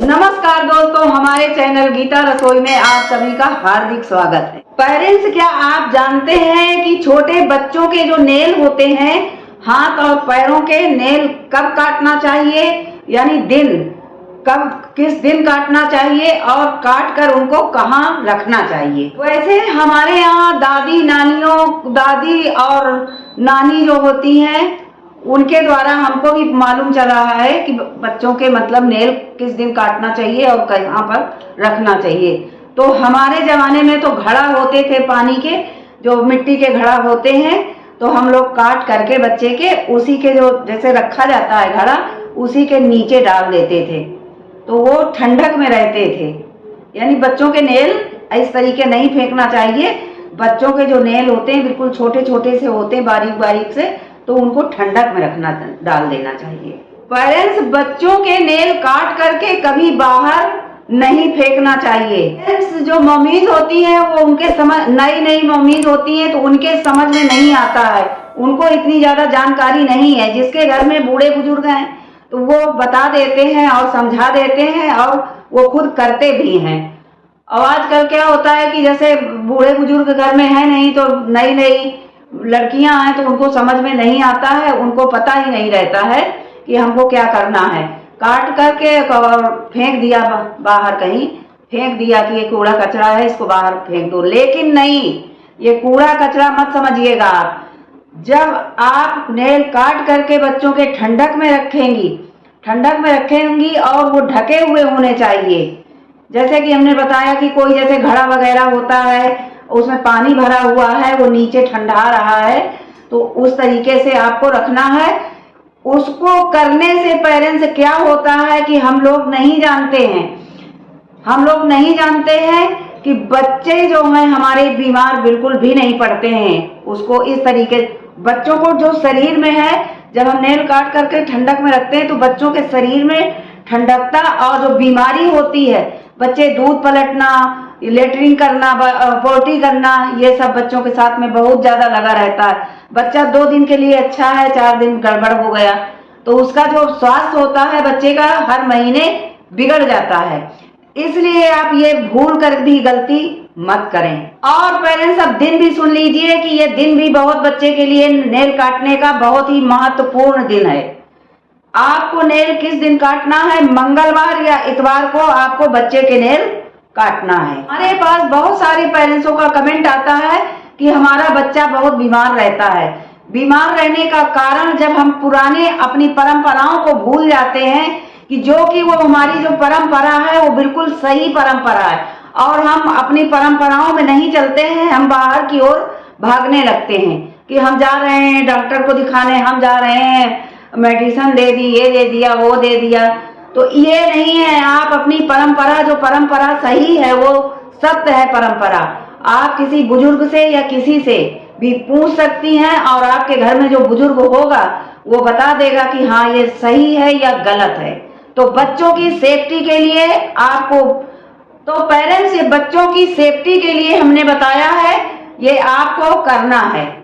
नमस्कार दोस्तों, हमारे चैनल गीता रसोई में आप सभी का हार्दिक स्वागत है। पेरेंट्स, क्या आप जानते हैं कि छोटे बच्चों के जो नेल होते हैं, हाथ और पैरों के नेल कब काटना चाहिए, यानी दिन कब, किस दिन काटना चाहिए और काट कर उनको कहाँ रखना चाहिए। वैसे हमारे यहाँ दादी और नानी जो होती हैं उनके द्वारा हमको भी मालूम चल रहा है कि बच्चों के मतलब नेल किस दिन काटना चाहिए और कहाँ पर रखना चाहिए। तो हमारे जमाने में तो घड़ा होते थे, पानी के जो मिट्टी के घड़ा होते हैं, तो हम लोग काट करके बच्चे के उसी के जो जैसे रखा जाता है घड़ा, उसी के नीचे डाल देते थे, तो वो ठंडक में रहते थे। यानी बच्चों के नेल इस तरीके नहीं फेंकना चाहिए। बच्चों के जो नेल होते हैं बिल्कुल छोटे छोटे से होते हैं, बारीक बारीक से, तो उनको ठंडक में रखना, डाल देना चाहिए। पेरेंट्स, बच्चों के नेल काट करके कभी बाहर नहीं फेंकना चाहिए। पेरेंट्स, जो मम्मीज होती हैं वो उनके समझ, नई मम्मीज होती हैं तो उनके समझ में नहीं आता है, उनको इतनी ज्यादा जानकारी नहीं है। जिसके घर में बूढ़े बुजुर्ग हैं तो वो बता देते हैं और समझा देते हैं और वो खुद करते भी हैं। और आजकल क्या होता है कि जैसे बूढ़े बुजुर्ग घर में है नहीं, तो नई लड़कियां हैं तो उनको समझ में नहीं आता है, उनको पता ही नहीं रहता है कि हमको क्या करना है। काट करके और फेंक दिया, बाहर कहीं फेंक दिया कि ये कूड़ा कचरा है, इसको बाहर फेंक दो। लेकिन नहीं, ये कूड़ा कचरा मत समझिएगा आप। जब आप नेल काट करके बच्चों के ठंडक में रखेंगी और वो ढके हुए होने चाहिए। जैसे कि हमने बताया कि कोई जैसे घड़ा वगैरह होता है, उसमें पानी भरा हुआ है, वो नीचे ठंडा रहा है, तो उस तरीके से आपको रखना है। उसको करने से पेरेंट्स क्या होता है कि हम लोग नहीं जानते हैं कि बच्चे जो हैं हमारे बीमार बिल्कुल भी नहीं पड़ते हैं। उसको इस तरीके, बच्चों को जो शरीर में है, जब हम नेल काट करके ठंडक में रखते हैं तो बच्चों के शरीर में ठंडकता और जो बीमारी होती है, बच्चे दूध पलटना, लेटरिन करना, पोटी करना, ये सब बच्चों के साथ में बहुत ज्यादा लगा रहता है। बच्चा 2 दिन के लिए अच्छा है, 4 दिन गड़बड़ हो गया तो उसका जो स्वास्थ्य होता है बच्चे का हर महीने बिगड़ जाता है। इसलिए आप ये भूल कर भी गलती मत करें। और पेरेंट्स, अब दिन भी सुन लीजिए कि ये दिन भी बहुत बच्चे के लिए नेल काटने का बहुत ही महत्वपूर्ण दिन है। आपको नेल किस दिन काटना है? मंगलवार या इतवार को आपको बच्चे के नेल काटना है। हमारे पास बहुत सारे पेरेंट्सों का कमेंट आता है कि हमारा बच्चा बहुत बीमार रहता है। बीमार रहने का कारण, जब हम पुराने अपनी परंपराओं को भूल जाते हैं कि जो कि वो हमारी जो परंपरा है वो बिल्कुल सही परंपरा है, और हम अपनी परंपराओं में नहीं चलते हैं, हम बाहर की ओर भागने लगते हैं कि हम जा रहे हैं डॉक्टर को दिखाने, हम जा रहे हैं मेडिसिन दे दी, ये दे दिया, वो दे दिया। तो ये नहीं है। आप अपनी परंपरा, जो परंपरा सही है, वो सत्य है परंपरा, आप किसी बुजुर्ग से या किसी से भी पूछ सकती हैं और आपके घर में जो बुजुर्ग होगा वो बता देगा कि हाँ ये सही है या गलत है। तो बच्चों की सेफ्टी के लिए आपको, तो पेरेंट्स, ये बच्चों की सेफ्टी के लिए हमने बताया है, ये आपको करना है।